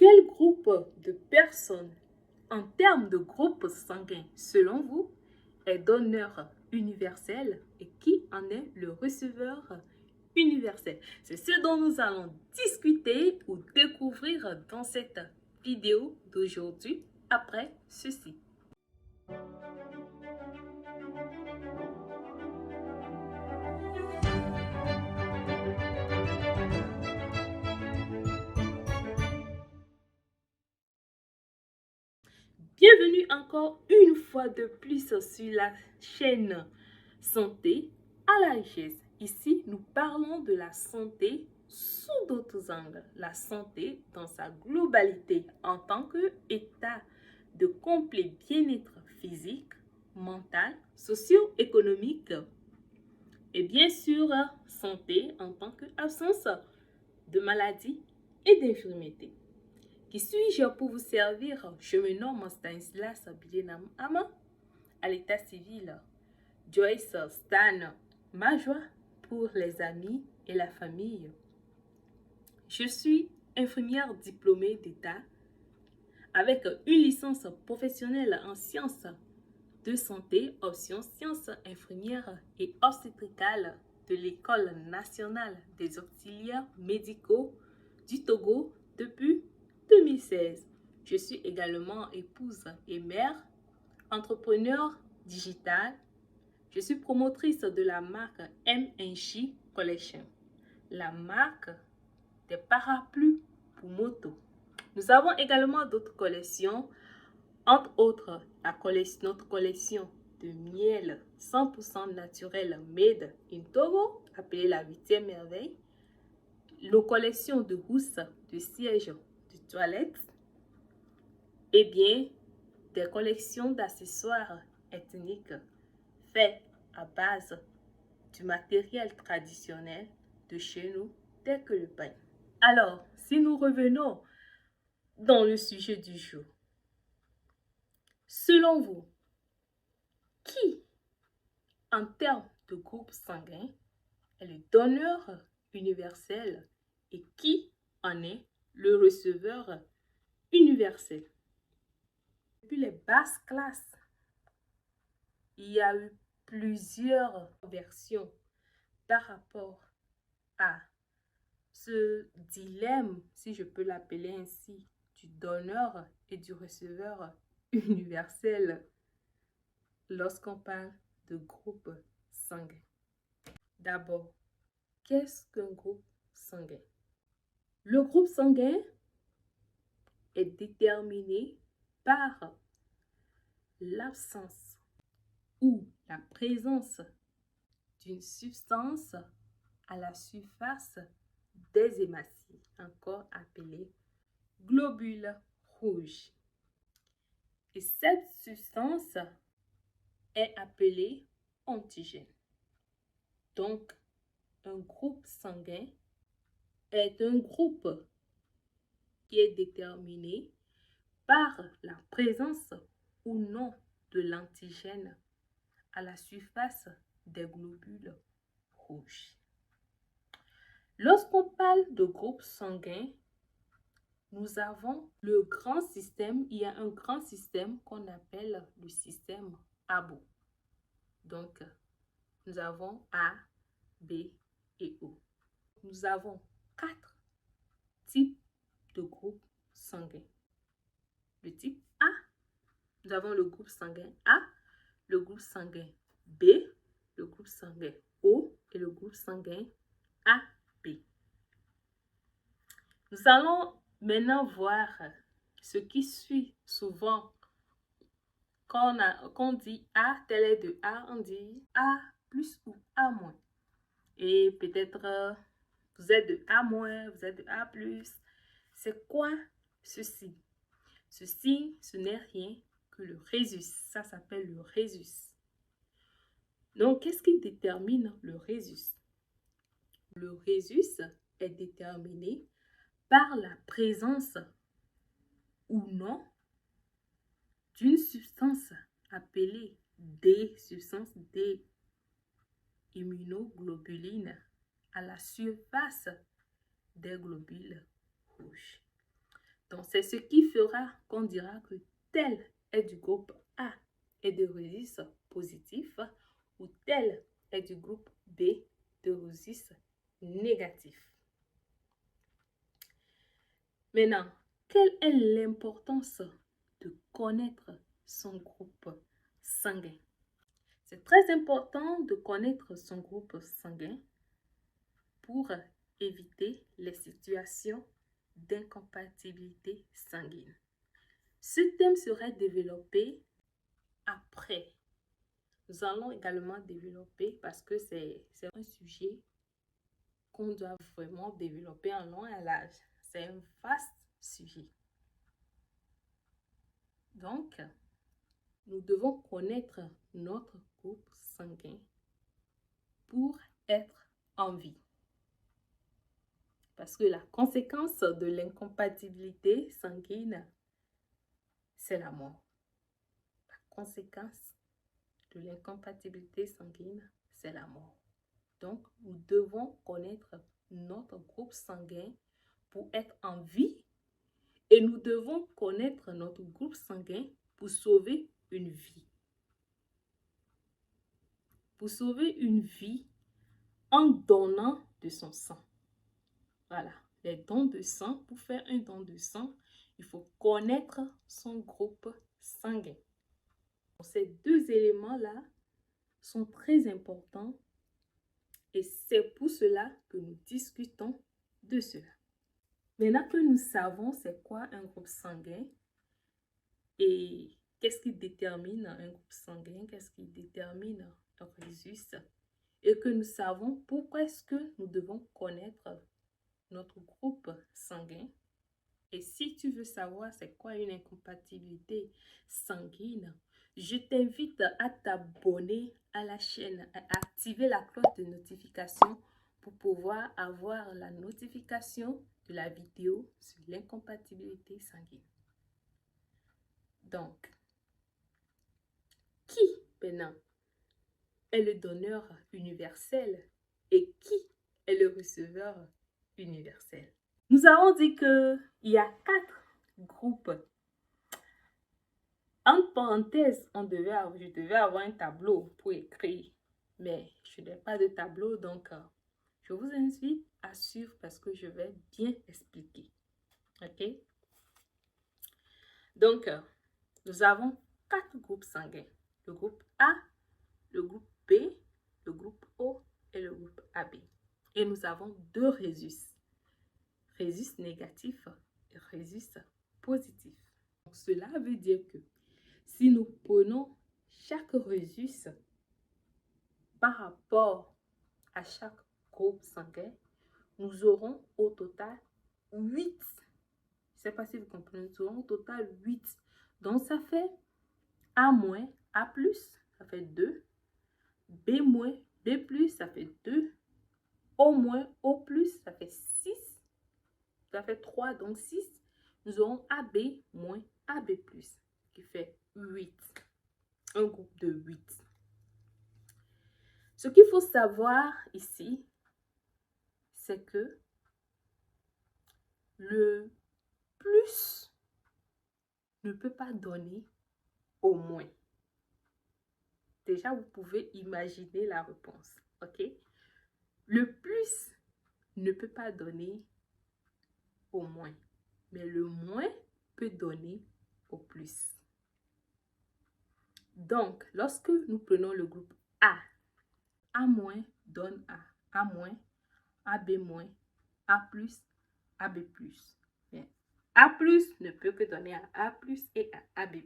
Quel groupe de personnes, en termes de groupe sanguin, selon vous, est donneur universel et qui en est le receveur universel? C'est ce dont nous allons discuter ou découvrir dans cette vidéo d'aujourd'hui après ceci. Bienvenue encore une fois de plus sur la chaîne Santé à la richesse. Ici, nous parlons de la santé sous d'autres angles. La santé dans sa globalité en tant qu'état de complet bien-être physique, mental, socio-économique. Et bien sûr, santé en tant qu'absence de maladie et d'infirmité. Qui suis-je pour vous servir? Je me nomme Stanislas Bilenam Ama, à l'état civil Joyce Stan Majoie pour les amis et la famille. Je suis infirmière diplômée d'État avec une licence professionnelle en sciences de santé, option sciences infirmières et obstétricales de l'École nationale des auxiliaires médicaux du Togo depuis 2016. Je suis également épouse et mère, entrepreneur digital. Je suis promotrice de la marque M&J Collection, la marque des parapluies pour moto. Nous avons également d'autres collections, entre autres notre collection de miel 100% naturel made in Togo, appelée la 8e merveille, nos collections de housses, de sièges, de toilettes, et bien des collections d'accessoires ethniques faits à base du matériel traditionnel de chez nous, tel que le pain. Alors, si nous revenons dans le sujet du jour, selon vous, qui, en termes de groupe sanguin, est le donneur universel et qui en est le receveur universel? Depuis les basses classes, il y a eu plusieurs versions par rapport à ce dilemme, si je peux l'appeler ainsi, du donneur et du receveur universel lorsqu'on parle de groupe sanguin. D'abord, qu'est-ce qu'un groupe sanguin? Le groupe sanguin est déterminé par l'absence ou la présence d'une substance à la surface des hématies, encore appelée globules rouges. Et cette substance est appelée antigène. Donc, un groupe sanguin est un groupe qui est déterminé par la présence ou non de l'antigène à la surface des globules rouges. Lorsqu'on parle de groupe sanguin, nous avons le grand système. Il y a un grand système qu'on appelle le système ABO. Donc, nous avons A, B et O. Nous avons 4 types de groupes sanguins. Le type A, nous avons le groupe sanguin A, le groupe sanguin B, le groupe sanguin O et le groupe sanguin AB. Nous allons maintenant voir ce qui suit souvent. Quand on dit A, tel est de A, on dit A plus ou A moins. Et peut-être vous êtes de A moins, vous êtes de A plus. C'est quoi ceci? Ceci, ce n'est rien que le résus. Ça s'appelle le résus. Donc, qu'est-ce qui détermine le résus? Le résus est déterminé par la présence ou non d'une substance appelée D, substance D, immunoglobuline, à la surface des globules rouges. Donc, c'est ce qui fera qu'on dira que tel est du groupe A et de registre positif ou tel est du groupe B de registre négatif. Maintenant, quelle est l'importance de connaître son groupe sanguin? C'est très important de connaître son groupe sanguin pour éviter les situations d'incompatibilité sanguine. Ce thème sera développé après. Nous allons également développer parce que c'est un sujet qu'on doit vraiment développer en long et en large. C'est un vaste sujet. Donc, nous devons connaître notre groupe sanguin pour être en vie. Parce que la conséquence de l'incompatibilité sanguine, c'est la mort. La conséquence de l'incompatibilité sanguine, c'est la mort. Donc, nous devons connaître notre groupe sanguin pour être en vie et nous devons connaître notre groupe sanguin pour sauver une vie. Pour sauver une vie en donnant de son sang. Voilà, les dons de sang. Pour faire un don de sang, il faut connaître son groupe sanguin. Ces deux éléments-là sont très importants et c'est pour cela que nous discutons de cela. Maintenant que nous savons c'est quoi un groupe sanguin et qu'est-ce qui détermine un groupe sanguin, qu'est-ce qui détermine un rhésus, et que nous savons pourquoi est-ce que nous devons connaître notre groupe sanguin. Et si tu veux savoir c'est quoi une incompatibilité sanguine, je t'invite à t'abonner à la chaîne, à activer la cloche de notification pour pouvoir avoir la notification de la vidéo sur l'incompatibilité sanguine. Donc, qui maintenant est le donneur universel et qui est le receveur universel? Nous avons dit qu'il y a 4 groupes. Entre parenthèses, je devais avoir un tableau pour écrire, mais je n'ai pas de tableau, donc je vous invite à suivre parce que je vais bien expliquer. Ok? Donc, nous avons 4 groupes sanguins. Le groupe A, le groupe B, le groupe O et le groupe AB. Et nous avons 2 rhésus. Rhésus négatif et rhésus positif. Donc, cela veut dire que si nous prenons chaque rhésus par rapport à chaque groupe sanguin, nous aurons au total 8. Je ne sais pas si vous comprenez, nous aurons au total 8. Donc, ça fait A-, A+, ça fait 2. B-, B+, ça fait 2. O-, O+, ça fait 6. Ça fait 3, donc 6. Nous aurons AB-, AB+, qui fait 8. Un groupe de 8. Ce qu'il faut savoir ici, c'est que le plus ne peut pas donner au moins. Déjà, vous pouvez imaginer la réponse, ok? Le plus ne peut pas donner au moins, mais le moins peut donner au plus. Donc, lorsque nous prenons le groupe A, A- donne à A-, AB-, A+, AB+. Bien. A+ ne peut que donner à A+ et à AB+.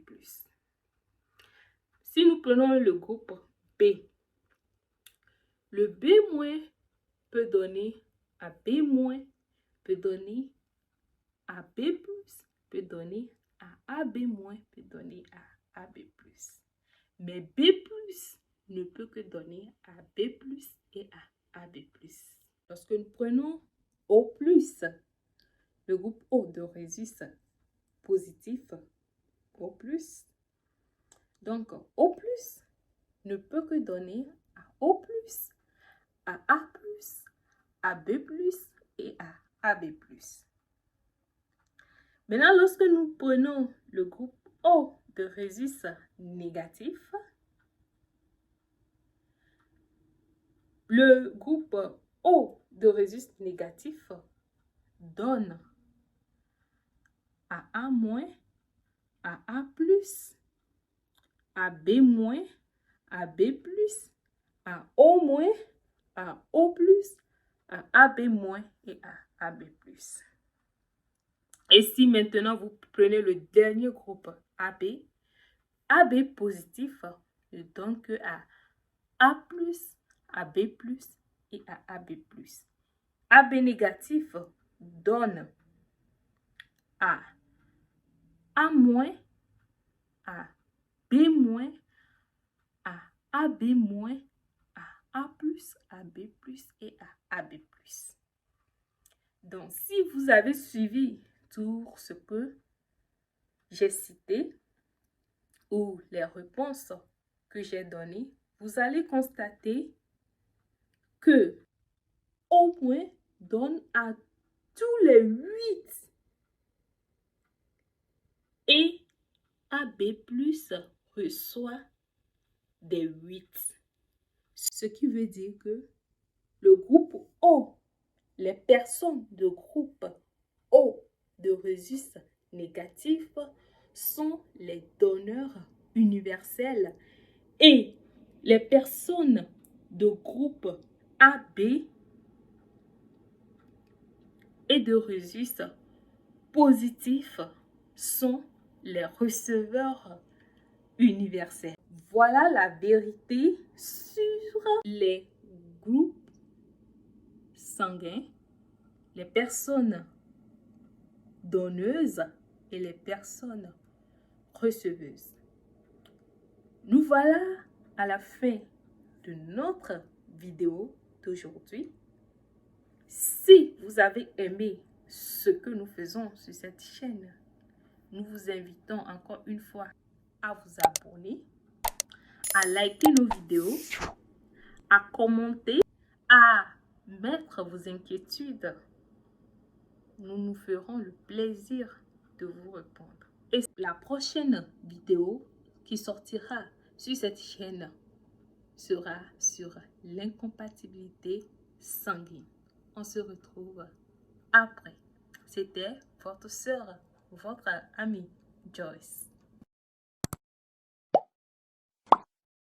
Si nous prenons le groupe B, le B- peut donner à B-, peut donner à B+, peut donner à AB-, peut donner à AB+. Mais B+ ne peut que donner à B+ et à AB+. Lorsque nous prenons O+, le groupe O de rhésus positif, O+, donc O+, ne peut que donner à O+, à A+, à B+, et à AB+. Maintenant, lorsque nous prenons le groupe O de rhésus négatif, le groupe O de rhésus négatif donne AA-, AA+, AB-, AB+, AO-, AO+, AB- et AB+. Et si maintenant vous prenez le dernier groupe AB, AB positif ne donne que à A+, AB+, et à AB+. AB négatif donne à A-, à B-, à AB-, à A+, à B+, et à AB+. Donc, si vous avez suivi tout ce que j'ai cité ou les réponses que j'ai données, vous allez constater que au moins donne à tous les 8 et AB+ reçoit des 8. Ce qui veut dire que le groupe O, les personnes de groupe O de rhésus négatif sont les donneurs universels et les personnes de groupe AB et de rhésus positif sont les receveurs universels. Voilà la vérité sur les groupes sanguins, les personnes donneuses et les personnes receveuses. Nous voilà à la fin de notre vidéo d'aujourd'hui. Si vous avez aimé ce que nous faisons sur cette chaîne, nous vous invitons encore une fois à vous abonner, à liker nos vidéos, à commenter, à mettre vos inquiétudes. Nous nous ferons le plaisir de vous répondre. Et la prochaine vidéo qui sortira sur cette chaîne sera sur l'incompatibilité sanguine. On se retrouve après. C'était votre sœur, votre amie Joyce.